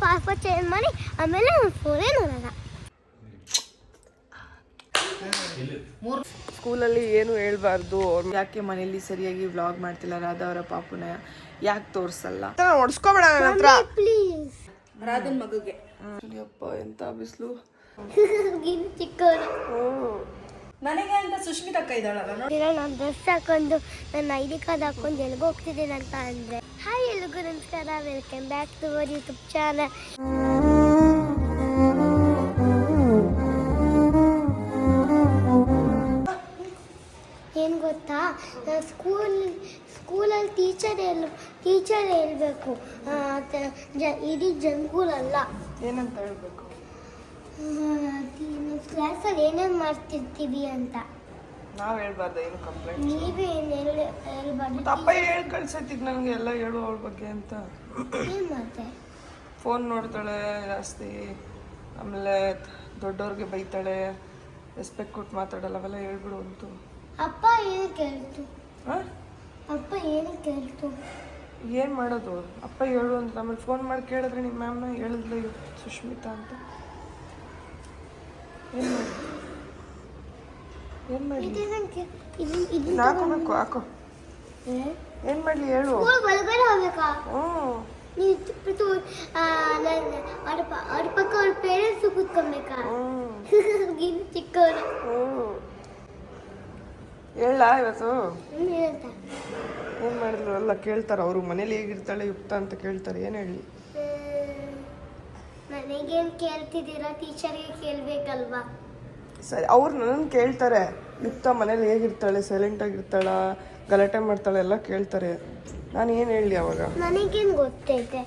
Password change ಮಾಡಿ ಆಮೇಲೆ ಫೋನೇ ನೋಡೋಣ. ಸ್ಕೂಲಲ್ಲಿ ಏನು ಹೇಳ್ಬಾರ್ದು, ಯಾಕೆ ಮನೇಲಿ ಸರಿಯಾಗಿ ವ್ಲಾಗ್ ಮಾಡ್ತಿಲ್ಲ, ರಾಧಾ ಅವರ ಪಾಪುನ ಯಾಕೆ ತೋರಿಸಲ್ಲ ಹೊಡ್ಸ್ಕೊಬೇಡ ನನ್ನ ಹತ್ರ ಪ್ಲೀಸ್. ರಾಧನ್ ಮಗುಗೆ ಅಪ್ಪ ಎಂತ ಬಿಸಿಲು. ಚಿಕ್ಕವನು ನನಗೆ ಅಂತ ಸುಷ್ಮಿತಾ ಅಕ್ಕ ಇದ್ದಾಳಲ್ಲ ನೋಡಿ. ನಾನು ಡ್ರೆಸ್ ಹಾಕೊಂಡು ನನ್ನ ID ಕಾರ್ಡ್ ಹಾಕೊಂಡು ಎಲ್ಲಿಗೆ ಹೋಗ್ತಿದ್ದೀನಿ ಅಂತ ಅಂದರೆ ಹಾಯ್ ಎಲ್ರಿಗೂ ನಮಸ್ಕಾರ, welcome back to our YouTube channel. ಏನು ಗೊತ್ತಾ, ಸ್ಕೂಲಲ್ಲಿ ಟೀಚರ್ ಹೇಳ್ಬೇಕು, ಇಡೀ ಜನಗಳಲ್ಲ. ಏನಂತ ಹೇಳ್ಬೇಕು? ಕ್ಲಾಸಲ್ಲಿ ಏನೇನು ಮಾಡ್ತಿರ್ತೀವಿ ಅಂತ ನಾವ್ ಹೇಳ್ಬಾರ್ದ? ಏನು ಕಂಪ್ಲೇಂಟ್? ನೀವೇ ಏನು ಹೇಳ್ಬಾರ್ದು. ಅಪ್ಪ ಹೇಳಿ ಕಳ್ಸತ್ತಿದ್ ನನಗೆ ಎಲ್ಲ ಹೇಳು ಅವಳ ಬಗ್ಗೆ ಅಂತ. ಏನು ಮಾಡ್ತೆ? ಫೋನ್ ನೋಡ್ತಾಳೆ ಜಾಸ್ತಿ, ಆಮೇಲೆ ದೊಡ್ಡವ್ರಿಗೆ ಬೈತಾಳೆ, ರೆಸ್ಪೆಕ್ಟ್ ಕೊಟ್ಟು ಮಾತಾಡಲ್ಲ, ಅವೆಲ್ಲ ಹೇಳ್ಬಿಡು ಅಂತು. ಅಪ್ಪ ಏನಕ್ಕೆ ಹೇಳ್ತು? ಅಪ್ಪ ಏನಕ್ಕೆ ಹೇಳ್ತು? ಏನು ಮಾಡೋದು? ಅಪ್ಪ ಹೇಳು ಅಂತ ಆಮೇಲೆ ಫೋನ್ ಮಾಡಿ ಕೇಳಿದ್ರೆ ನಿಮ್ಮ ಮ್ಯಾಮ್ನ ಹೇಳಿದ್ಲು ಸುಷ್ಮಿತಾ ಅಂತ. ಏನು ಮಾಡಿ ಹಾಕೋಬೇಕು? ಹಾಕೋ. ಏನು ಮಾಡಲಿ ಹೇಳು. ಒಳಗಡೆ ಹೋಗ್ಬೇಕಾ? ಅವ್ರ ಪಕ್ಕ ಅವ್ರ ಪೇರೆಂಟ್ಸ್ ಕೂತ್ಕೊಬೇಕಾ? ಚಿಕ್ಕವರು ಹೇಳ ಇವತ್ತು ಏನು ಮಾಡಿದ್ರು ಎಲ್ಲ ಕೇಳ್ತಾರೆ ಅವರು. ಮನೇಲಿ ಹೇಗಿರ್ತಾಳೆ ಯುಕ್ತ ಅಂತ ಕೇಳ್ತಾರೆ. ಏನು ಹೇಳಿ? ನನಗೇನು ಕೇಳ್ತಿದ್ದೀರಾ? ಟೀಚರ್ಗೆ ಕೇಳಬೇಕಲ್ವಾ? ಸರಿ, ಅವ್ರು ನನ್ನನ್ನು ಕೇಳ್ತಾರೆ, ಯುಕ್ತ ಮನೇಲಿ ಹೇಗಿರ್ತಾಳೆ, ಸೈಲೆಂಟ್ ಆಗಿರ್ತಾಳ, ಗಲಾಟೆ ಮಾಡ್ತಾಳೆ ಎಲ್ಲ ಕೇಳ್ತಾರೆ. ನಾನು ಏನು ಹೇಳಲಿ ಅವಾಗ? ನನಗೇನು ಗೊತ್ತೈತೆ,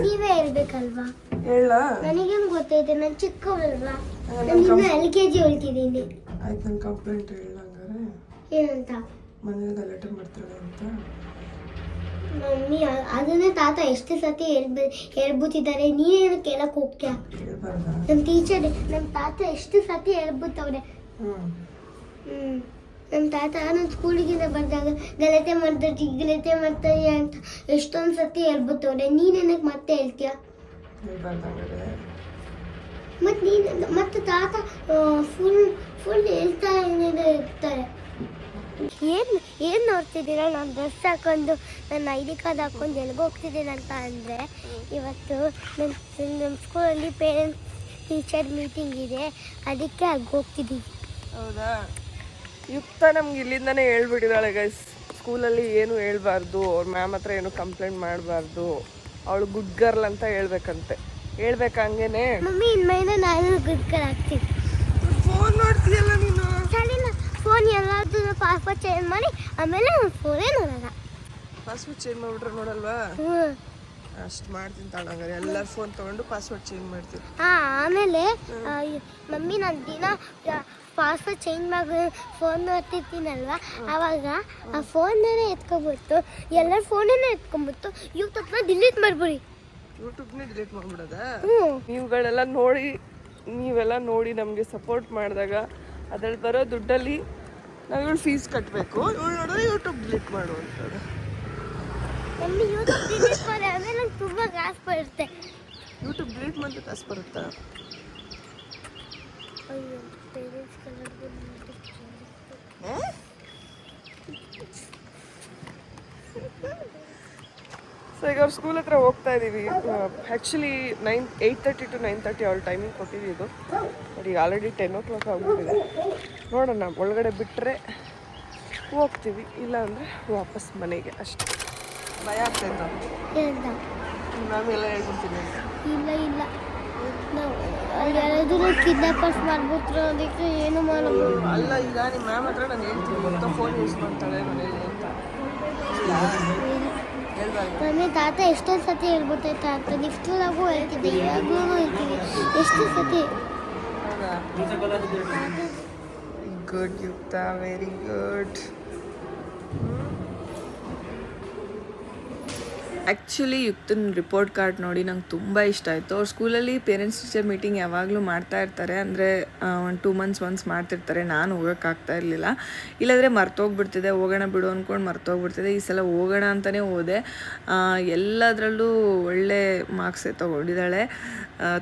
ನೀವೇ ಹೇಳ್ಬೇಕಲ್ವಾ? ಹೇಳ? ನನಗೇನು ಗೊತ್ತೈತೆ, ನಾನು ಚಿಕ್ಕವಲ್ವಾ, ನಾನು LKG ಹೇಳ್ತಿದ್ದೀನಿ. ಆಯ್ತು, ನನ್ನ ಕಂಪ್ಲೇಂಟ್ ಹೇಳ ಹಂಗಾರೆ. ಏನಂತ? ಮನೇಲಿ ಗಲಾಟೆ ಮಾಡ್ತಾಳೆ ಅಂತ. ಮಮ್ಮಿ ಅದನ್ನೇ ತಾತ ಎಷ್ಟು ಸತಿ ಹೇಳ್ಬಿಟ್ಟಿದ್ದಾರೆ, ನೀನೇನು ಕೇಳಕ್ ಹೋಗ್ತೀಯ? ನಮ್ಮ ಟೀಚರ್ ನಮ್ಮ ತಾತ ಎಷ್ಟು ಸತಿ ಹೇಳ್ಬಿಟ್ಟವ್ರೆ. ನಮ್ಮ ತಾತ ನನ್ನ ಸ್ಕೂಲಿಗಿಂದ ಬಂದಾಗ ಗಲಾಟೆ ಮಾಡ್ತಾರೆ ಅಂತ ಎಷ್ಟೊಂದು ಸತಿ ಹೇಳ್ಬಿಟ್ಟವ್ರೆ. ನೀನೇನಕ್ಕೆ ಮತ್ತೆ ಹೇಳ್ತೀಯ? ಮತ್ತೆ ತಾತ ಫುಲ್ ಹೇಳ್ತಾ ಇರ್ತಾರೆ. ಏನು ನೋಡ್ತಿದ್ದೀರಾ? ನಾನು ಡ್ರೆಸ್ ಹಾಕೊಂಡು ನನ್ನ ID ಕಾರ್ಡ್ ಹಾಕೊಂಡು ಎಲ್ಲಿಗೆ ಹೋಗ್ತಿದ್ದೀನಿ ಅಂತ ಅಂದರೆ ಇವತ್ತು ನಮ್ಮ ಸ್ಕೂಲಲ್ಲಿ ಪೇರೆಂಟ್ಸ್ ಟೀಚರ್ ಮೀಟಿಂಗ್ ಇದೆ, ಅದಕ್ಕೆ ಅಲ್ಲಿಗೆ ಹೋಗ್ತಿದ್ದೀವಿ. ಹೌದಾ? ಯುಕ್ತ ನಮ್ಗೆ ಇಲ್ಲಿಂದನೇ ಹೇಳ್ಬಿಟ್ಟಿದ್ದಾಳೆ ಗೈಸ್, ಸ್ಕೂಲಲ್ಲಿ ಏನು ಹೇಳ್ಬಾರ್ದು, ಅವ್ರ ಮ್ಯಾಮ್ ಹತ್ರ ಏನು ಕಂಪ್ಲೇಂಟ್ ಮಾಡಬಾರ್ದು, ಅವಳು ಗುಡ್ ಗರ್ಲ್ ಅಂತ ಹೇಳ್ಬೇಕಂತೆ. ಹೇಳ್ಬೇಕಂಗೇನೆ. ಮಮ್ಮಿ ಇನ್ಮೇಲೆ ನಾನು ಗುಡ್ ಗರ್ಲ್ ಆಗ್ತೀನಿ. ಫೋನ್ ನೋಡ್ತೀಯಲ್ಲ ನೀನು? ಸರಿನಾ? ಫೋನ್ ಎಲ್ಲಾದ್ರೂ ಪಾಸ್ವರ್ಡ್ ಚೇಂಜ್ ಮಾಡಿ ಆಮೇಲೆ ಫೋನೇ ನೋಡೋಣ. ಪಾಸ್ವರ್ಡ್ ಚೇಂಜ್ ಮಾಡಿಬಿಟ್ರೆ ನೋಡಲ್ವಾ? ಅಷ್ಟು ಮಾಡ್ತೀನಿ ತಾಳ. ಹಂಗಾರೆ ಎಲ್ಲರ ಫೋನ್ ತೊಗೊಂಡು ಪಾಸ್ವರ್ಡ್ ಚೇಂಜ್ ಮಾಡ್ತೀನಿ. ಆಮೇಲೆ ಮಮ್ಮಿ ನಾನು ದಿನ ಪಾಸ್ವರ್ಡ್ ಚೇಂಜ್ ಮಾಡಿ ಫೋನ್ ನೋಡ್ತಿರ್ತೀನಲ್ವ, ಆವಾಗ ಆ ಫೋನ್ನೇ ಎತ್ಕೊಬಿಟ್ಟು ಎಲ್ಲರ ಫೋನನ್ನೇ ಎತ್ಕೊಂಡ್ಬಿಟ್ಟು ಯೂಟ್ಯೂಬ್ನ ಡಿಲೀಟ್ ಮಾಡ್ಬಿಡಿ. ಯೂಟ್ಯೂಬ್ನೇ ಡಿಲೀಟ್ ಮಾಡ್ಬಿಡೋದಾ? ನೀವೆಲ್ಲ ನೋಡಿ ನಮಗೆ ಸಪೋರ್ಟ್ ಮಾಡಿದಾಗ ಅದ್ರಲ್ಲಿ ಬರೋ ದುಡ್ಡಲ್ಲಿ ನಾವು ಇವಳು ಫೀಸ್ ಕಟ್ಟಬೇಕು, ಇವಳು ನೋಡಿದ್ರೆ ಯೂಟ್ಯೂಬ್ ಡಿಲೀಟ್ ಮಾಡುವಂಥದ್ದು. ಮಮ್ಮಿ ಯೂಟ್ಯೂಬ್ ಡಿಲೀಟ್ ಮಾಡಿ ಆಮೇಲೆ ನಂಗೆ ತುಂಬ ಕಾಸು ಬರುತ್ತೆ. ಯೂಟ್ಯೂಬ್ ಡಿಲೀಟ್ ಮಾಡಿದ್ರೆ ಕಾಸು ಬರುತ್ತಾ? ಅಯ್ಯೋ, ಪೇರೆಂಟ್ಸ್ ಸೊ ಈಗ ಅವ್ರ ಸ್ಕೂಲ್ ಹತ್ರ ಹೋಗ್ತಾ ಇದ್ದೀವಿ. ಆ್ಯಕ್ಚುಲಿ 8:30 to 9:30 ಅವ್ರ ಟೈಮಿಂಗ್ ಕೊಟ್ಟಿದ್ದು. ಬಟ್ ಈಗ ಆಲ್ರೆಡಿ 10 o'clock ಆಗ್ಬಿಟ್ಟಿದೆ. ನೋಡೋಣ, ಒಳಗಡೆ ಬಿಟ್ಟರೆ ಹೋಗ್ತೀವಿ, ಇಲ್ಲ ಅಂದರೆ ವಾಪಸ್ ಮನೆಗೆ ಅಷ್ಟೇ. ಭಯ ಆಗ್ತಾಯಿದ್ದ ಮ್ಯಾಮ್ ಎಲ್ಲ ಹೇಳ್ಬಿಡ್ತೀನಿ. ಇಲ್ಲ ನಾವು ಯಾರಾದರೂ ಕಿಡ್ನಾಪರ್ಸ್ ಮಾಡ್ಬಿಟ್ರು, ಅದಕ್ಕೆ ಏನು ಮಾಡೋದು ಅಲ್ಲ. ಈಗ ನಿಮ್ಮ ಮ್ಯಾಮ್ ಹತ್ರ ನಾನು ಹೇಳ್ತೀನಿ, ಮೊತ್ತ ಫೋನ್ ಯೂಸ್ ಮಾಡ್ತಾಳೆ ಮನೇಲಿ ಅಂತ ಹೇಳ್ಬಾರ್ದು. ಮಮ್ಮಿ ತಾತ ಎಷ್ಟೊಂದು ಸತಿ ಹೇಳ್ಬಿಟ್ಟೈತೆ ಅಂತ ನಿಫ್ಟೂಲಾಗೂ ಹೇಳ್ತಿದ್ದೆ, ಇವಾಗ್ಲೂ ಹೇಳ್ತೀವಿ ಎಷ್ಟು ಸತಿ. ಹೌದಾ? Good Yukta, very good. Actually ಯುಕ್ತನ ರಿಪೋರ್ಟ್ ಕಾರ್ಡ್ ನೋಡಿ ನಂಗೆ ತುಂಬ ಇಷ್ಟ ಆಯಿತು. ಅವ್ರ ಸ್ಕೂಲಲ್ಲಿ ಪೇರೆಂಟ್ಸ್ ಟೀಚರ್ ಮೀಟಿಂಗ್ ಯಾವಾಗಲೂ ಮಾಡ್ತಾ ಇರ್ತಾರೆ, ಅಂದರೆ ಒಂದು 2 months ಒನ್ಸ್ ಮಾಡ್ತಿರ್ತಾರೆ. ನಾನು ಹೋಗೋಕ್ಕಾಗ್ತಾ ಇರಲಿಲ್ಲ, ಇಲ್ಲಾಂದರೆ ಮರ್ತೋಗ್ಬಿಡ್ತಿದೆ, ಹೋಗೋಣ ಬಿಡು ಅಂದ್ಕೊಂಡು ಮರ್ತೋಗ್ಬಿಡ್ತಿದೆ. ಈ ಸಲ ಹೋಗೋಣ ಅಂತಲೇ ಹೋದೆ. ಎಲ್ಲದರಲ್ಲೂ ಒಳ್ಳೆ ಮಾರ್ಕ್ಸೇ ತೊಗೊಂಡಿದ್ದಾಳೆ.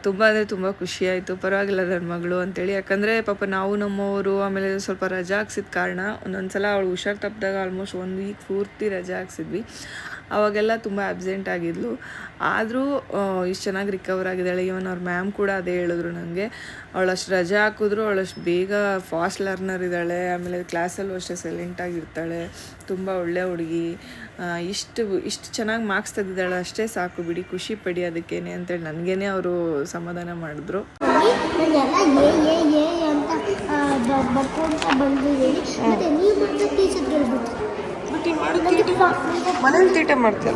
ತುಂಬ ಅಂದರೆ ತುಂಬ ಖುಷಿಯಾಯಿತು. ಪರವಾಗಿಲ್ಲ ನನ್ನ ಮಗಳು ಅಂತೇಳಿ, ಯಾಕಂದರೆ ಪಾಪ ನಾವು ನಮ್ಮವರು ಆಮೇಲೆ ಸ್ವಲ್ಪ ರಜಾ ಹಾಕ್ಸಿದ ಕಾರಣ ಒಂದೊಂದು ಸಲ ಅವಳು ಹುಷಾರು ತಪ್ಪಿದಾಗ ಆಲ್ಮೋಸ್ಟ್ 1 week ಪೂರ್ತಿ ರಜಾ ಹಾಕ್ಸಿದ್ವಿ. ಅವಾಗೆಲ್ಲ ತುಂಬ ಆಬ್ಸೆಂಟ್ ಆಗಿದ್ಲು. ಆದರೂ ಇಷ್ಟು ಚೆನ್ನಾಗಿ ರಿಕವರ್ ಆಗಿದ್ದಾಳೆ. ಇವನ್ ಅವ್ರ ಮ್ಯಾಮ್ ಕೂಡ ಅದೇ ಹೇಳಿದ್ರು ನನಗೆ, ಅವಳಷ್ಟು ರಜಾ ಹಾಕಿದ್ರು ಅವಳಷ್ಟು ಬೇಗ ಫಾಸ್ಟ್ ಲರ್ನರ್ ಇದ್ದಾಳೆ. ಆಮೇಲೆ ಕ್ಲಾಸಲ್ಲೂ ಅಷ್ಟೇ ಸೈಲೆಂಟಾಗಿರ್ತಾಳೆ, ತುಂಬ ಒಳ್ಳೆ ಹುಡುಗಿ. ಇಷ್ಟು ಚೆನ್ನಾಗಿ ಮಾರ್ಕ್ಸ್ ತೆಗೆದಿದ್ದಾಳೆ, ಅಷ್ಟೇ ಸಾಕು ಬಿಡಿ, ಖುಷಿ ಪಡಿ ಅದಕ್ಕೇನೆ ಅಂತೇಳಿ ನನಗೇನೆ ಅವರು ಸಮಾಧಾನ ಮಾಡಿದ್ರು. ಮನೇಲಿ ತೀಟೆ ಮಾಡ್ತೀಯ?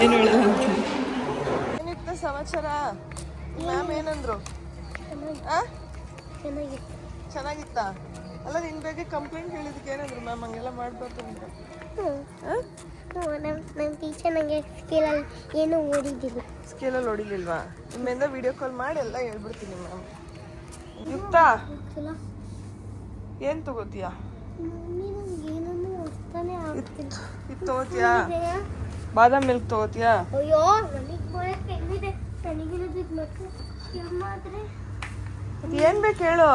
ಏನಿತ್ತು ಸಮಾಚಾರ? ಮ್ಯಾಮ್ ಏನಂದ್ರು? ಚೆನ್ನಾಗಿತ್ತಾ? ಅಲ್ಲ ನಿನ್ ಬಗ್ಗೆ ಕಂಪ್ಲೇಂಟ್ ಹೇಳಿದಕ್ಕೆ ಏನಂದ್ರು ಮ್ಯಾಮ್? ಹಂಗೆಲ್ಲ ಮಾಡ್ಬಾರ್ದು ಅಂತ. ನಮ್ಮ ಟೀಚರ್ ನನಗೆ ಸ್ಕೇಲಲ್ಲಿ ಏನೂ ಓದಿದ್ದಿಲ್ಲ. ಸ್ಕೇಲಲ್ಲಿ ಹೊಡಿಲಿಲ್ವಾ? ನಿಮ್ಮಿಂದ ವಿಡಿಯೋ ಕಾಲ್ ಮಾಡಿ ಎಲ್ಲ ಹೇಳ್ಬಿಡ್ತೀನಿ ಮ್ಯಾಮ್. ಯುಕ್ತ ಏನ್ ತಗೋತೀಯಾ? ಇದು ತಗೋತೀಯಾ? ಬಾದಾಮ್ ಮಿಲ್ಕ್ ತಗೋತೀಯಾ? ಅಯ್ಯೋ ಏನ್ ಬೇಕು ಹೇಳು.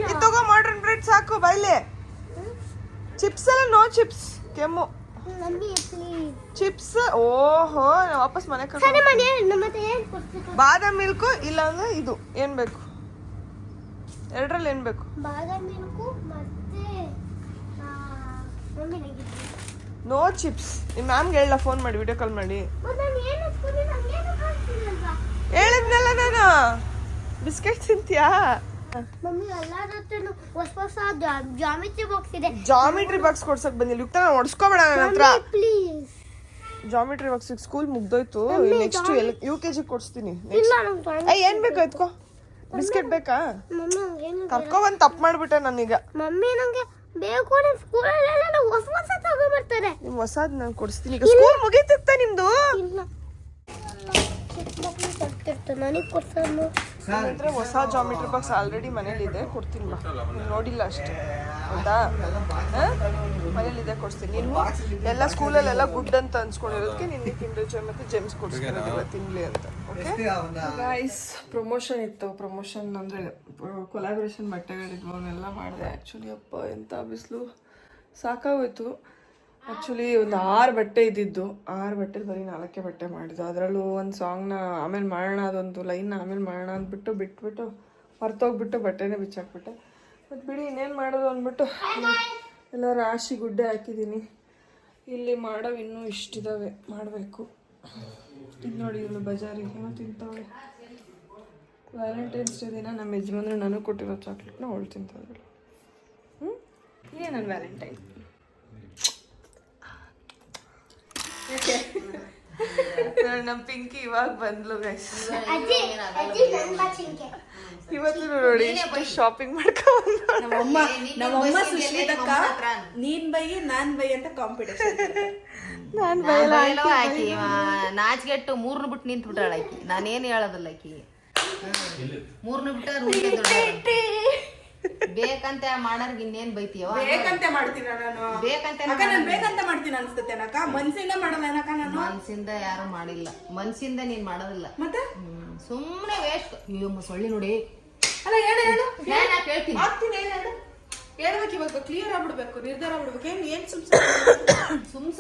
ಇದು ತಗೋ, ಮಾಡರ್ನ್ ಬ್ರೆಡ್ ಸಾಕು. ಬಾಯ್ಲೆ ಚಿಪ್ಸ್ ಎಲ್ಲ ನೋ ಚಿಪ್ಸ್, ಕೆಮ್ಮು ಚಿಪ್ಸ್. ಓಹೋ, ವಾಪಸ್ ಮನೆ ಬಾದಾಮ್ ಮಿಲ್ಕು ಇಲ್ಲ ಅಂದ್ರೆ ಇದು ಏನ್ ಬೇಕು? ಎರಡರಲ್ಲಿ ಏನ್ ಬೇಕು? ಬಾದಾಮ್ ಮಿಲ್ಕು ಮತ್ತೆ ನೋ ಚಿಪ್ಸ್. ನಿಮ್ಮ ಮ್ಯಾಮ್ಗೆ ಹೇಳ, ಫೋನ್ ಮಾಡಿ, ವಿಡಿಯೋ ಕಾಲ್ ಮಾಡಿ ಹೇಳಿದ್ನಲ್ಲ ನಾನು. ಬಿಸ್ಕೆಟ್ ತಿಂತೀಯಾ? ಮಮ್ಮಿ ಎಲ್ಲಾದ್ರೂ ಹೊಸ ಜಾಮಿಟ್ರಿ ಬಾಕ್ಸ್ ಇದೆ. ಜಾಮಿಟ್ರಿ ಬಾಕ್ಸ್ ಕೊಡ್ಸಕ್ ಬಂದಿಲ್ಲ ಯುಕ್ತ, ನಾನು ಹೊಡ್ಸ್ಕೋಬೇಡ ನನ್ನ ಹತ್ರ. ಪ್ಲೀಸ್ ಜಾಮಿಟ್ರಿ ಬಾಕ್ಸ್ ಸ್ಕೂಲ್ ಮುಗ್ದೋಯ್ತು. ನೆಕ್ಸ್ಟ್ UKG ಕೊಡ್ಸ್ತೀನಿ. ಏನ್ ಬೇಕು ಎತ್ಕೋ. ಬಿಸ್ಕೆಟ್ ಬೇಕಾ? ಕರ್ಕೊ ಬಂದ್ ತಪ್ಪು ಮಾಡ್ಬಿಟ್ಟೆ ನಾನೀಗ. ಮಮ್ಮಿ ನಂಗೆ ಬೇಕು, ನಿಮ್ ಸ್ಕೂಲಲ್ಲೆಲ್ಲ ಹೊಸ ತಗೊಂಡ್ಬರ್ತಾರೆ. ನಿಮ್ ಹೊಸದ್ ನಾನು ಕೊಡಿಸ್ತೀನಿ. ಈಗ ಸ್ಕೂಲ್ ಮುಗೀತಿತ್ತ ನಿಮ್ದು? ನನಗೆ ಕೊಡ್ಸೋದು ಅಂದ್ರೆ ಹೊಸ ಜಾಮಿಟ್ರಿ ಬಾಕ್ಸ್ ಆಲ್ರೆಡಿ ಮನೇಲಿದೆ, ಕೊಡ್ತೀನಿ ಬಾ. ನೀನು ನೋಡಿಲ್ಲ ಅಷ್ಟೇ ಹೌದಾ? ಮನೇಲಿದೆ, ಕೊಡ್ತೀನಿ. ನೀನು ಎಲ್ಲ ಸ್ಕೂಲಲ್ಲೆಲ್ಲ ಗುಡ್ ಅಂತ ಅನ್ಸ್ಕೊಂಡಿರೋದಕ್ಕೆ ನಿನ್ನೆ ಕಿಂಡರ್ ಜಾಯ್ ಮತ್ತೆ ಜೆಮ್ಸ್ ಕೊಡಿಸ್ಕೊಂಡಿಲ್ಲ ತಿನ್ಲಿ ಅಂತ. ಓಕೆ ಗೈಸ್, ಪ್ರಮೋಷನ್ ಇತ್ತು. ಪ್ರಮೋಷನ್ ಅಂದರೆ ಕೊಲಾಬ್ರೇಷನ್ ಬಟ್ಟೆಗಳಿದ್ವು, ಅವನ್ನೆಲ್ಲ ಮಾಡಿದೆ. ಆ್ಯಕ್ಚುಲಿ ಅಪ್ಪ ಎಂಥ ಬಿಸಿಲು, ಸಾಕಾಗೋಯ್ತು. ಆ್ಯಕ್ಚುಲಿ ಒಂದು 6 ಬಟ್ಟೆ ಇದ್ದಿದ್ದು, 6 ಬಟ್ಟೆಲಿ ಬರೀ 4 ಬಟ್ಟೆ ಮಾಡಿದ್ದು. ಅದರಲ್ಲೂ ಒಂದು ಸಾಂಗ್ನ ಆಮೇಲೆ ಮಾಡೋಣ, ಅದೊಂದು ಲೈನ್ನ ಆಮೇಲೆ ಮಾಡೋಣ ಅಂದ್ಬಿಟ್ಟು ಬಿಟ್ಬಿಟ್ಟು ಮರ್ತೋಗ್ಬಿಟ್ಟು ಬಟ್ಟೆನೇ ಬಿಚ್ಚಾಕ್ಬಿಟ್ಟೆ. ಮತ್ತು ಬಿಡಿ ಇನ್ನೇನು ಮಾಡೋದು ಅಂದ್ಬಿಟ್ಟು ಎಲ್ಲ ರಾಶಿ ಗುಡ್ಡೆ ಹಾಕಿದ್ದೀನಿ. ಇಲ್ಲಿ ಮಾಡೋವು ಇನ್ನೂ ಇಷ್ಟಿದ್ದಾವೆ, ಮಾಡಬೇಕು. ಇದು ನೋಡಿ, ಇವಳು ಬಜಾರಿಗೆ ತಿಂತಾವಳೆ. ವ್ಯಾಲೆಂಟೈನ್ಸ್ ಡೇ ದಿನ ನಮ್ಮ ಯಜಮಾನ್ರು ನನಗೆ ಕೊಟ್ಟಿರೋ ಚಾಕ್ಲೇಟ್ನ ಅವಳು ತಿಂತಾವಳು. ಇದೇ ನನ್ನ ವ್ಯಾಲೆಂಟೈನ್. ನಮ್ಮ ಪಿಂಕಿ ಇವಾಗ ಬಂದ್ಲು ಗೈಸ್. ಇವತ್ತು ನೋಡಿ ಶಾಪಿಂಗ್ ಮಾಡ್ಕೊಂಡು ನಮ್ಮಮ್ಮ ಸುಶ್ಮಿತಕ್ಕ ನೀನ್ ಬೈ ನಾನ್ ಬೈ ಅಂತ ಕಾಂಪಿಟೇಷನ್. ನಾನು ಆಕಿ ನಾಚಿಗೆಟ್ಟು 3 ಬಿಟ್ಟು ನಿಂತು ಬಿಟ್ಟಾಳ ಆಕಿ. ನಾನೇನು ಹೇಳೋದಿಲ್ಲ ಆಕಿ 3 ಬಿಟ್ಟ ಬೇಕಂತ ಮಾಡೋರ್ಗೆ ಇನ್ನೇನ್ ಬೈತೀಯವ? ಬೇಕಂತ ಮಾಡ್ತೀನ ನಾನು, ಬೇಕಂತ ಮಾಡ್ತೀನಿ ಅನ್ಸುತ್ತೆ ಅನಕ. ಮನ್ಸಿಂದ ಮಾಡಲ್ಲ ಅನಕ ನಾನು. ಮನ್ಸಿಂದ ಯಾರು ಮಾಡಿಲ್ಲ, ಮನ್ಸಿಂದ ನೀನ್ ಮಾಡೋದಿಲ್ಲ. ಮತ್ತೆ ಸುಮ್ಮನೆ ವೇಸ್ಟ್. ಅಯ್ಯೋ ಸೊಳ್ಳಿ ನೋಡಿ. ಅಲ್ಲ ಹೇಳು ಹೇಳ್ತೀನಿ ಆಗ್ತೀನಿ. ಹೇಳ್ಬೇಕು, ಇವಾಗ ಕ್ಲಿಯರ್ ಆಗ್ಬಿಡ್ಬೇಕು, ನಿರ್ಧಾರ ಆಗ್ಬಿಡ್ಬೇಕು. ಏನ್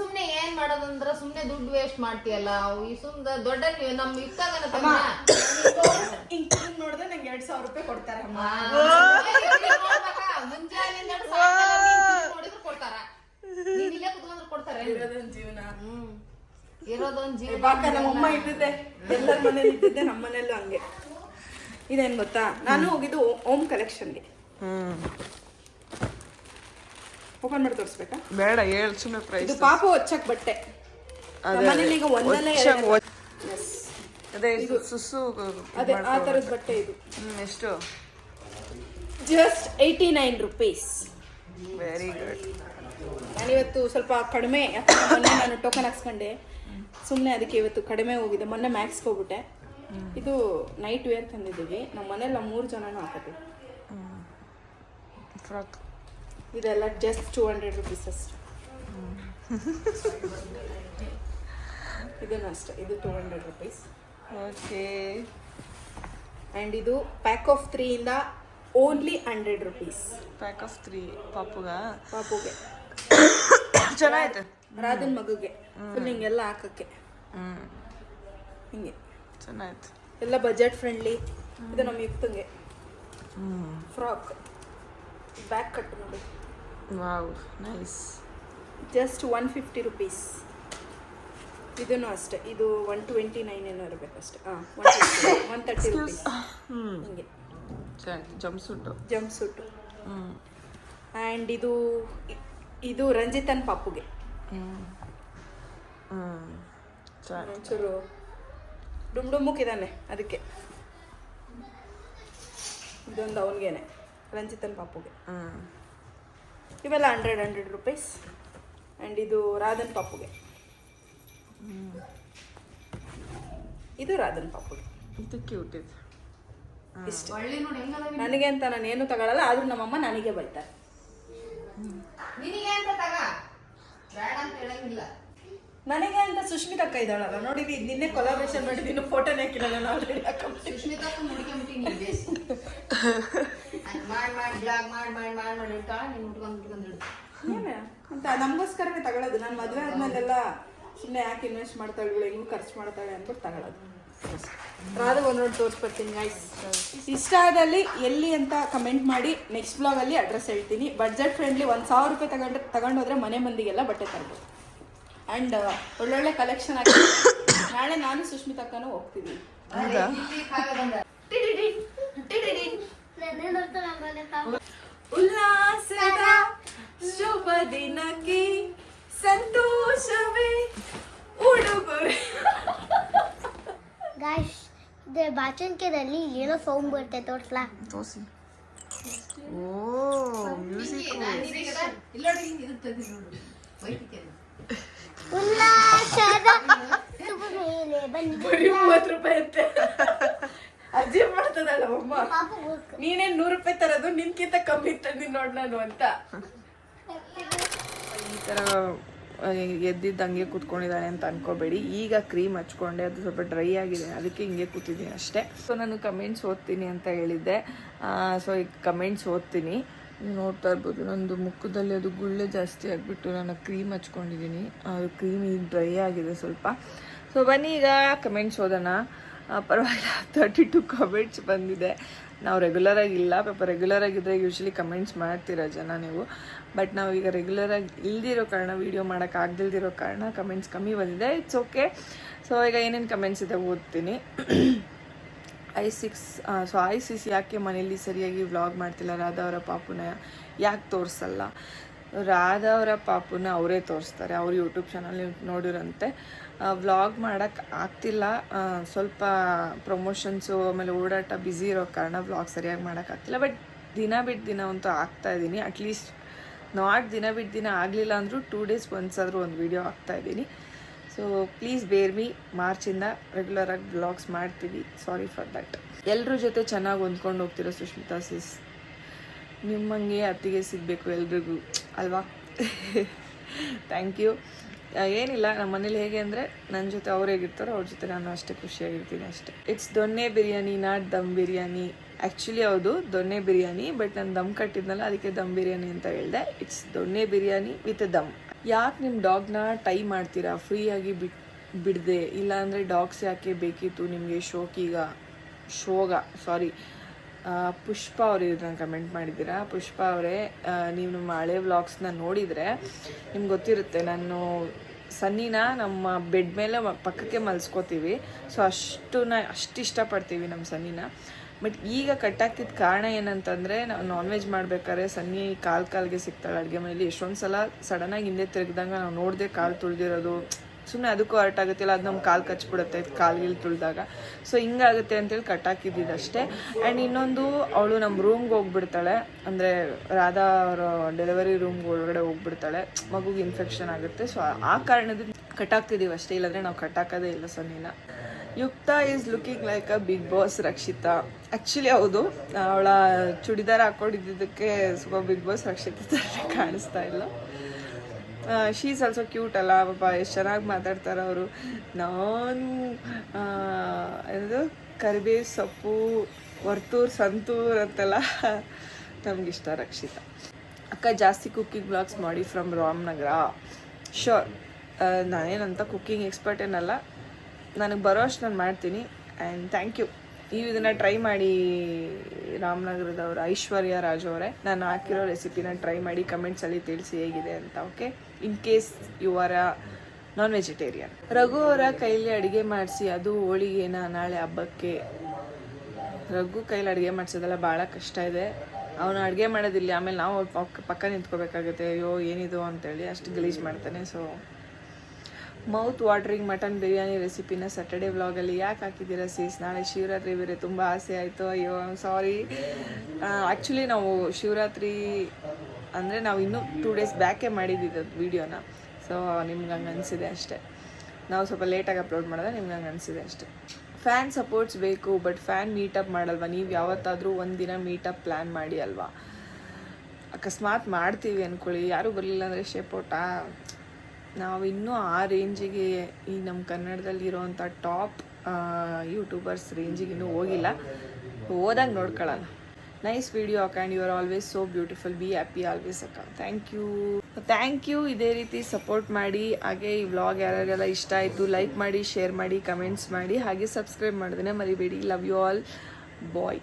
ಸುಮ್ನೆ ಏನ್ ಮಾಡೋದಂದ್ರ ಸುಮ್ನೆ ದುಡ್ಡು ವೇಸ್ಟ್ ಮಾಡ್ತೀಯಲ್ಲ. ಈ ಸುಮ್ನೆ ದೊಡ್ಡ ನಮ್ ಇತ್ತಾಗ ನೋಡಿದ್ರೆ ನಂಗೆ 2,000 ರೂಪಾಯಿ ಕೊಡ್ತಾರೆ. ಮುಂಜಾನೆ ಕೊಡ್ತಾರ, ಇಲ್ಲೇ ಕುತ್ಕೊಂಡ್ರೆ ಕೊಡ್ತಾರೆ. ಇರೋದೊಂದು ಜೀವನ, ಇರೋದೊಂದು ಜೀವನ. ನಮ್ಮಮ್ಮ ಇದ್ದಿದ್ದೆ, ಎಲ್ಲರ ಮನೇಲಿ ಇದ್ದಿದ್ದೆ, ನಮ್ಮ ಮನೇಲೂ ಹಂಗೆ. ಇದೇನ್ ಗೊತ್ತಾ, ನಾನು ಹೋಗಿದ್ದು ಓಮ್ ಕಲೆಕ್ಷನ್ಗೆ. ಓಪನ್ ಮಾಡಿ ತೋರಿಸ್ಬೇಕಾ? ಬೇಡ, ಹೇಳು ಸುಮ್ಮನೆ ಪ್ರೈಸ್. ಇದು ಪಾಪ ಹೊಚ್ಚಕ್ ಬಟ್ಟೆ. ಮನೇಲಿ ಈಗ ಒಂದಲ್ಲ ಅದೇ ಸುಸು ಅದೇ ಆ ತರದ ಬಟ್ಟೆ ಇದು. ಎಷ್ಟು? Just 89 rupees. Very good. ನಾನಿವತ್ತು ಸ್ವಲ್ಪ ಕಡಿಮೆ, ಯಾಕಂದ್ರೆ ಮೊನ್ನೆ ನಾನು ಟೋಕನ್ ಹಾಕ್ಸ್ಕೊಂಡೆ, ಸುಮ್ಮನೆ ಅದಕ್ಕೆ ಇವತ್ತು ಕಡಿಮೆ ಹೋಗಿದೆ. ಮೊನ್ನೆ ಮ್ಯಾಕ್ಸ್ಗೆ ಹೋಗ್ಬಿಟ್ಟೆ. ಇದು ನೈಟ್ ವೇರ್ ತಂದಿದ್ದೀವಿ. ನಮ್ಮ ಮನೇಲಿ ನಾವು 3 ಜನನೂ ಹಾಕೋತೀವಿ. ಫ್ರಾಕ್ ಇದೆಲ್ಲ ಜಸ್ಟ್ 200 rupees ಅಷ್ಟು. ಇದನ್ನು ಅಷ್ಟೇ, ಇದು 200 rupees. ಓಕೆ. ಆ್ಯಂಡ್ ಇದು ಪ್ಯಾಕ್ ಆಫ್ 3 ಇಂದ ಓನ್ಲಿ 100 rupees. ಪ್ಯಾಕ್ ಆಫ್ 3 ಪಾಪುಗೆ ಚೆನ್ನಾಗೈತೆ. ರಾಧನ್ ಮಗುಗೆ ಫುಲ್ ಹಿಂಗೆಲ್ಲ ಹಾಕಕ್ಕೆ ಹಿಂಗೆ ಚೆನ್ನಾಯ್ತು. ಎಲ್ಲ ಬಜೆಟ್ ಫ್ರೆಂಡ್ಲಿ. ಇದು ನಮ್ಮ ಯುಕ್ತಂಗೆ ಫ್ರಾಕ್, ಬ್ಯಾಕ್ ಕಟ್ ನೋಡಿ. Wow, nice. Just 150 rupees. ಇದನ್ನು ಅಷ್ಟೇ, ಇದು 129 ಏನೋ ಇರಬೇಕಷ್ಟೆ. 130 rupees. ಹಿಂಗೆ ಜಂಪ್ ಸೂಟು. ಆ್ಯಂಡ್ ಇದು ರಂಜಿತನ್ ಪಾಪುಗೆ ಒಂಚೂರು ಡುಮ್ಡುಮ್ಮಕ್ಕಿದ್ದಾನೆ, ಅದಕ್ಕೆ ಇದೊಂದು ಅವನಿಗೇನೆ, ರಂಜಿತನ್ ಪಾಪುಗೆ. ಇವೆಲ್ಲ 100 rupees. ಆ್ಯಂಡ್ ಇದು ರಾಧನ್ ಪಾಪುಗೆ, ಇದು ರಾಧನ್ ಪಾಪುಗೆ. ಇದು ಕ್ಯೂಟ್ ಇದೆ. ಇಷ್ಟ. ನನಗೆ ಅಂತ ನಾನು ಏನು ತಗೊಳ್ಳಲ್ಲ, ಆದ್ರೂ ನಮ್ಮಮ್ಮ ನನಗೆ ಬೈತಾರೆ. ನಿನಗೆ ಅಂತ ತಗ, ಬೇಡ ಅಂತ ಹೇಳಂಗಿಲ್ಲ. ನನಗೆ ಅಂತ ಸುಷ್ಮಿತಕ್ಕ ಇದ್ದಾಳಲ್ಲ, ನೋಡಿದಿ ನಿನ್ನೆ ಕೊಲಾಬ್ರೇಷನ್ ಮಾಡಿದ್ದೀನಿ, ಫೋಟೋನೇ ಹಾಕಿಲ್ಲ ನಾನು ಆಲ್ರೆಡಿ. ಸುಷ್ಮಿತಕ್ಕ ಮುಡ್ಕೊಂಬಿಟ್ಟು ನೀನು ಬೇಸ್ ಮಾಡಿ ಬ್ಲಾಗ್ ಮಾಡಿ ಇರ್ತಾಳ, ನೀನು ಮುಟ್ಕೊಂಡು ಏನೇ ಅಂತ ನಮಗೋಸ್ಕರವೇ ತಗೊಳ್ಳೋದು. ನಾನು ಮದುವೆ ಆದ್ಮೇಲೆಲ್ಲ ಸುಮ್ಮನೆ ಯಾಕೆ ಇನ್ವೆಸ್ಟ್ ಮಾಡ್ತಾಳೆ, ಹೆಂಗೂ ಖರ್ಚು ಮಾಡ್ತಾಳೆ ಅಂದ್ಬಿಟ್ಟು ತಗೊಳ್ಳೋದು. ರಾಧಾ ಒಂದು ನೋಡಿ ತೋರಿಸ್ಕೊಡ್ತೀನಿ ಗೈಸ್. ಇಷ್ಟ ಆದಲ್ಲಿ ಎಲ್ಲಿ ಅಂತ ಕಮೆಂಟ್ ಮಾಡಿ, ನೆಕ್ಸ್ಟ್ ಬ್ಲಾಗಲ್ಲಿ ಅಡ್ರೆಸ್ ಹೇಳ್ತೀನಿ. ಬಡ್ಜೆಟ್ ಫ್ರೆಂಡ್ಲಿ, 1000 ರೂಪಾಯಿ ತಗೊಂಡೋದ್ರೆ ಮನೆ ಮಂದಿಗೆಲ್ಲ ಬಟ್ಟೆ ತರ್ಬೋದು. ಆ್ಯಂಡ್ ಒಳ್ಳೊಳ್ಳೆ ಕಲೆಕ್ಷನ್ ಆಗಿ ನಾಳೆ ನಾನು ಸುಷ್ಮಿತಕ್ಕನೂ ಹೋಗ್ತಿದ್ದೀನಿ. ಉಲ್ಲಾಸದ ಶುಭ ದಿನಕ್ಕೆ ಸಂತೋಷವೇ ಉಡುಗೊರೆ. ಗಾಯ್ಸ್, ಇದು ಬಾಚಣಿಕೆದಲ್ಲಿ ಏನೋ ಸೌಂಡ್ ಬರುತ್ತೆ, ತೋರಿಸ್ಲಾ? ತೋರಿಸಿ. ಓ, ಮ್ಯೂಸಿಕ್. ಉಲ್ಲಾಸದ ಶುಭ ಮೇಲೆ ಬಂದು 30 ರೂಪಾಯಿ ಅಂತೆ. ಅಜ್ಜಿ ಮಾಡ್ತದಲ್ಲ ಅಮ್ಮ, ಪಾಪಗೋಸ್ಕರ ನೀನೇನ್ 100 ರೂಪಾಯಿ ತರೋದು, ನಿನ್ಕಿಂತ ಕಮ್ಮಿ ತಂದಿ ನೋಡ್ ನಾನು ಅಂತ. ಈ ಥರ ಎದ್ದಿದ್ದು ಹಂಗೆ ಕೂತ್ಕೊಂಡಿದ್ದಾಳೆ ಅಂತ ಅನ್ಕೋಬೇಡಿ. ಈಗ ಕ್ರೀಮ್ ಹಚ್ಕೊಂಡೆ, ಅದು ಸ್ವಲ್ಪ ಡ್ರೈ ಆಗಿದೆ, ಅದಕ್ಕೆ ಹಿಂಗೆ ಕೂತಿದ್ದೀನಿ ಅಷ್ಟೇ. ಸೊ ನಾನು ಕಮೆಂಟ್ಸ್ ಓದ್ತೀನಿ ಅಂತ ಹೇಳಿದ್ದೆ. ಸೊ ಈಗ ಕಮೆಂಟ್ಸ್ ಓದ್ತೀನಿ. ನೀವು ನೋಡ್ತಾ ಇರ್ಬೋದು ನಂದು ಮುಖದಲ್ಲಿ ಅದು ಗುಳ್ಳೆ ಜಾಸ್ತಿ ಆಗಿಬಿಟ್ಟು ನಾನು ಕ್ರೀಮ್ ಹಚ್ಕೊಂಡಿದ್ದೀನಿ. ಅದು ಕ್ರೀಮ್ ಈಗ ಡ್ರೈ ಆಗಿದೆ ಸ್ವಲ್ಪ. ಸೊ ಬನ್ನಿ ಈಗ ಕಮೆಂಟ್ಸ್ ಓದೋಣ. ಪರವಾಗಿಲ್ಲ, 32 ಕಮೆಂಟ್ಸ್ ಬಂದಿದೆ. ನಾವು ರೆಗ್ಯುಲರಾಗಿ ಇಲ್ಲ ಪಾಪ, ರೆಗ್ಯುಲರಾಗಿದ್ದರೆ ಯೂಶ್ವಲಿ ಕಮೆಂಟ್ಸ್ ಮಾಡ್ತೀರ ಜನ ನೀವು. ಬಟ್ ನಾವು ಈಗ ರೆಗ್ಯುಲರಾಗಿ ಇಲ್ದಿರೋ ಕಾರಣ, ವೀಡಿಯೋ ಮಾಡೋಕ್ಕಾಗ್ದಿಲ್ದಿರೋ ಕಾರಣ ಕಮೆಂಟ್ಸ್ ಕಮ್ಮಿ ಬಂದಿದೆ. It's okay. ಸೊ ಈಗ ಏನೇನು ಕಮೆಂಟ್ಸ್ ಇದೆ ಓದ್ತೀನಿ. I6 ಯಾಕೆ ಮನೇಲಿ ಸರಿಯಾಗಿ ವ್ಲಾಗ್ ಮಾಡ್ತಿಲ್ಲ, ರಾಧಾ ಅವರ ಪಾಪುನ ಯಾಕೆ ತೋರಿಸಲ್ಲ? ರಾಧಾ ಅವರ ಪಾಪುನ ಅವರೇ ತೋರಿಸ್ತಾರೆ, ಅವ್ರ ಯೂಟ್ಯೂಬ್ ಚಾನಲ್ ನೋಡಿರಂತೆ. ವ್ಲಾಗ್ ಮಾಡೋಕ್ಕೆ ಆಗ್ತಿಲ್ಲ, ಸ್ವಲ್ಪ ಪ್ರಮೋಷನ್ಸು ಆಮೇಲೆ ಓಡಾಟ ಬ್ಯುಸಿ ಇರೋ ಕಾರಣ ವ್ಲಾಗ್ ಸರಿಯಾಗಿ ಮಾಡೋಕ್ಕಾಗ್ತಿಲ್ಲ. ಬಟ್ ದಿನ ಬಿಟ್ಟು ದಿನ ಅಂತೂ ಆಗ್ತಾಯಿದ್ದೀನಿ. ಅಟ್ಲೀಸ್ಟ್ ನಾಟ್ ದಿನ ಬಿಟ್ಟು ದಿನ ಆಗಲಿಲ್ಲ ಅಂದರೂ 2 days ಒಂದ್ಸಾದ್ರೂ ಒಂದು ವೀಡಿಯೋ ಹಾಕ್ತಾಯಿದ್ದೀನಿ. So please bear me. ಮಾರ್ಚಿಂದ ರೆಗ್ಯುಲರಾಗಿ ವ್ಲಾಗ್ಸ್ ಮಾಡ್ತೀವಿ. Sorry for that. ಎಲ್ಲರ ಜೊತೆ ಚೆನ್ನಾಗಿ ಹೊಂದ್ಕೊಂಡು ಹೋಗ್ತಿರೋ ಸುಷ್ಮಿತಾ ಸಿಸ್, ನಿಮ್ಮಂಗೆ ಅತ್ತಿಗೆ ಸಿಗಬೇಕು ಎಲ್ರಿಗೂ ಅಲ್ವಾ? Thank you. ಏನಿಲ್ಲ, ನಮ್ಮ ಮನೇಲಿ ಹೇಗೆ ಅಂದರೆ ನನ್ನ ಜೊತೆ ಅವ್ರು ಹೇಗಿರ್ತಾರೋ ಅವ್ರ ಜೊತೆ ನಾನು ಅಷ್ಟೇ ಖುಷಿಯಾಗಿರ್ತೀನಿ ಅಷ್ಟೇ. It's donne biryani, not dum biryani. Actually ಹೌದು ದೊನ್ನೆ ಬಿರಿಯಾನಿ, ಬಟ್ ನಾನು ದಮ್ ಕಟ್ಟಿದ್ನಲ್ಲ ಅದಕ್ಕೆ ದಮ್ ಬಿರಿಯಾನಿ ಅಂತ ಹೇಳಿದೆ. It's donne biryani with them. ಯಾಕೆ ನಿಮ್ಮ ಡಾಗ್ನ ಟೈ ಮಾಡ್ತೀರಾ ಫ್ರೀಯಾಗಿ ಬಿಡದೆ? ಇಲ್ಲಾಂದರೆ ಡಾಗ್ಸ್ ಯಾಕೆ ಬೇಕಿತ್ತು ನಿಮಗೆ ಪುಷ್ಪ ಅವರು ಇದನ್ನು ಕಮೆಂಟ್ ಮಾಡಿದ್ದೀರಾ. ಪುಷ್ಪ ಅವರೇ, ನೀವು ನಮ್ಮ ಹಳೆ ವ್ಲಾಗ್ಸ್ನ ನೋಡಿದರೆ ನಿಮ್ಗೆ ಗೊತ್ತಿರುತ್ತೆ, ನಾನು ಸನ್ನಿನ ನಮ್ಮ ಬೆಡ್ ಮೇಲೆ ಪಕ್ಕಕ್ಕೆ ಮಲ್ಸ್ಕೋತೀವಿ. ಸೊ ಅಷ್ಟು ಇಷ್ಟಪಡ್ತೀವಿ ನಮ್ಮ ಸನ್ನಿನ. ಬಟ್ ಈಗ ಕಟ್ಟಾಗ್ತಿದ್ದ ಕಾರಣ ಏನಂತಂದರೆ, ನಾವು ನಾನ್ ವೆಜ್ ಮಾಡ್ಬೇಕಾದ್ರೆ ಸನ್ನಿ ಕಾಲ್ಗೆ ಸಿಗ್ತಾಳೆ ಅಡುಗೆ ಮನೇಲಿ. ಎಷ್ಟೊಂದು ಸಲ ಸಡನ್ನಾಗಿ ಹಿಂದೆ ತಿರುಗಿದಂಗೆ ನಾವು ನೋಡದೆ ಕಾಲು ತುಳಿದಿರೋದು, ಸುಮ್ಮನೆ ಅದಕ್ಕೂ ಹರ್ಟ್ ಆಗುತ್ತಿಲ್ಲ, ಅದು ನಮ್ಮ ಕಾಲು ಕಚ್ಬಿಡುತ್ತೆ ಕಾಲ್ಗಿಲ್ ತುಳಿದಾಗ. ಸೊ ಹಿಂಗಾಗುತ್ತೆ ಅಂತೇಳಿ ಕಟ್ ಹಾಕಿದ್ದಿದ್ದಷ್ಟೇ. ಆ್ಯಂಡ್ ಇನ್ನೊಂದು, ಅವಳು ನಮ್ಮ ರೂಮ್ಗೆ ಹೋಗ್ಬಿಡ್ತಾಳೆ, ಅಂದರೆ ರಾಧಾ ಅವರ ಡೆಲಿವರಿ ರೂಮ್ಗೆ ಒಳಗಡೆ ಹೋಗ್ಬಿಡ್ತಾಳೆ, ಮಗುಗೆ ಇನ್ಫೆಕ್ಷನ್ ಆಗುತ್ತೆ. ಸೊ ಆ ಕಾರಣದಿಂದ ಕಟ್ ಹಾಕ್ತಿದ್ದೀವಿ ಅಷ್ಟೇ, ಇಲ್ಲಾಂದರೆ ನಾವು ಕಟ್ ಹಾಕೋದೇ ಇಲ್ಲ ಸನ್ನಿನ. Yukta is looking like a big boss Rakshita. Actually ಹೌದು, ಅವಳ ಚೂಡಿದಾರ ಹಾಕೊಂಡಿದ್ದಕ್ಕೆ ಸ್ವಲ್ಪ ಬಿಗ್ ಬಾಸ್ ರಕ್ಷಿತಾ ಥರ ಕಾಣಿಸ್ತಾ ಇಲ್ಲ. ಶೀ ಈಸ್ ಆಲ್ಸೋ ಕ್ಯೂಟ್ ಅಲ್ಲ ಪಾಪ, ಎಷ್ಟು ಚೆನ್ನಾಗಿ ಮಾತಾಡ್ತಾರೆ ಅವರು. ನಾನು ಏನದು ಕರಿಬೇವು ಸೊಪ್ಪು ವರ್ತೂರ್ ಸಂತೂರ್ ಅಂತೆಲ್ಲ ನಮಗಿಷ್ಟ ರಕ್ಷಿತಾ. ಅಕ್ಕ ಜಾಸ್ತಿ ಕುಕ್ಕಿಂಗ್ ಬ್ಲಾಗ್ಸ್ ಮಾಡಿ ಫ್ರಮ್ ರಾಮನಗರ. ಶೋರ್, ನಾನೇನಂತ ಕುಕ್ಕಿಂಗ್ ಎಕ್ಸ್ಪರ್ಟ್ ಏನಲ್ಲ, ನನಗೆ ಬರೋ ಅಷ್ಟು ನಾನು ಮಾಡ್ತೀನಿ. And thank you. ನೀವು ಇದನ್ನು ಟ್ರೈ ಮಾಡಿ, ರಾಮನಗರದವರು ಐಶ್ವರ್ಯ ರಾಜ್ ಅವರೇ, ನಾನು ಹಾಕಿರೋ ರೆಸಿಪಿನ ಟ್ರೈ ಮಾಡಿ ಕಮೆಂಟ್ಸಲ್ಲಿ ತಿಳಿಸಿ ಹೇಗಿದೆ ಅಂತ. Okay, in case you are a non vegetarian. Raghu ಅವರ ಕೈಲಿ ಅಡುಗೆ ಮಾಡಿಸಿ, ಅದು ಹೋಳಿಗೆನ ನಾಳೆ ಹಬ್ಬಕ್ಕೆ. ರಘು ಕೈಲಿ ಅಡುಗೆ ಮಾಡಿಸೋದೆಲ್ಲ ಭಾಳ ಕಷ್ಟ ಇದೆ. ಅವನು ಅಡುಗೆ ಮಾಡೋದಿಲ್ಲ, ಆಮೇಲೆ ನಾವು ಪಕ್ಕ ನಿಂತ್ಕೋಬೇಕಾಗುತ್ತೆ. ಅಯ್ಯೋ ಏನಿದು ಅಂತೇಳಿ ಅಷ್ಟು ಗಲೀಜು ಮಾಡ್ತಾನೆ. So mouth watering mutton biryani ರೆಸಿಪಿನ ಸ್ಯಾಟರ್ಡೇ ವ್ಲಾಗಲ್ಲಿ ಯಾಕೆ ಹಾಕಿದ್ದೀರಾ ಸೀಸ್? ನಾಳೆ ಶಿವರಾತ್ರಿ ಬೇರೆ, ತುಂಬ ಆಸೆ ಆಯಿತು. ಅಯ್ಯೋ ಸಾರಿ. ಆ್ಯಕ್ಚುಲಿ ನಾವು ಶಿವರಾತ್ರಿ ಅಂದರೆ ನಾವು ಇನ್ನೂ 2 days ಬ್ಯಾಕೇ ಮಾಡಿದ್ದಿದ್ದು ವೀಡಿಯೋನ. ಸೊ ನಿಮ್ಗೆ ಹಂಗೆ ಅನಿಸಿದೆ ಅಷ್ಟೇ, ನಾವು ಸ್ವಲ್ಪ ಲೇಟಾಗಿ ಅಪ್ಲೋಡ್ ಮಾಡಿದ್ರೆ ನಿಮ್ಗೆ ಹಂಗೆ ಅನಿಸಿದೆ ಅಷ್ಟೇ. ಫ್ಯಾನ್ ಸಪೋರ್ಟ್ಸ್ ಬೇಕು, ಬಟ್ ಫ್ಯಾನ್ ಮೀಟಪ್ ಮಾಡಲ್ವಾ? ನೀವು ಯಾವತ್ತಾದರೂ ಒಂದಿನ ಮೀಟಪ್ ಪ್ಲ್ಯಾನ್ ಮಾಡಿ ಅಲ್ವಾ? ಅಕಸ್ಮಾತ್ ಮಾಡ್ತೀವಿ ಅಂದ್ಕೊಳ್ಳಿ, ಯಾರೂ ಬರಲಿಲ್ಲ ಅಂದರೆ ಶೇಪೋಟಾ. ನಾವು ಇನ್ನೂ ಆ ರೇಂಜಿಗೆ, ಈ ನಮ್ಮ ಕನ್ನಡದಲ್ಲಿರೋವಂಥ ಟಾಪ್ ಯೂಟ್ಯೂಬರ್ಸ್ ರೇಂಜಿಗೆ ಇನ್ನೂ ಹೋಗಿಲ್ಲ. ಹೋದಾಗ ನೋಡ್ಕೊಳ್ಳೋಣ. ನೈಸ್ ವಿಡಿಯೋ ಅಕ್ಕ, and you are always so beautiful, be happy always ಅಕ್ಕ. Thank you. ಇದೇ ರೀತಿ ಸಪೋರ್ಟ್ ಮಾಡಿ. ಹಾಗೆ ಈ ವ್ಲಾಗ್ ಯಾರ್ಯಾರೆಲ್ಲ ಇಷ್ಟ ಆಯಿತು ಲೈಕ್ ಮಾಡಿ, ಶೇರ್ ಮಾಡಿ, ಕಮೆಂಟ್ಸ್ ಮಾಡಿ, ಹಾಗೆ ಸಬ್ಸ್ಕ್ರೈಬ್ ಮಾಡೋದನ್ನೇ ಮರಿಬೇಡಿ. Love you all, bye.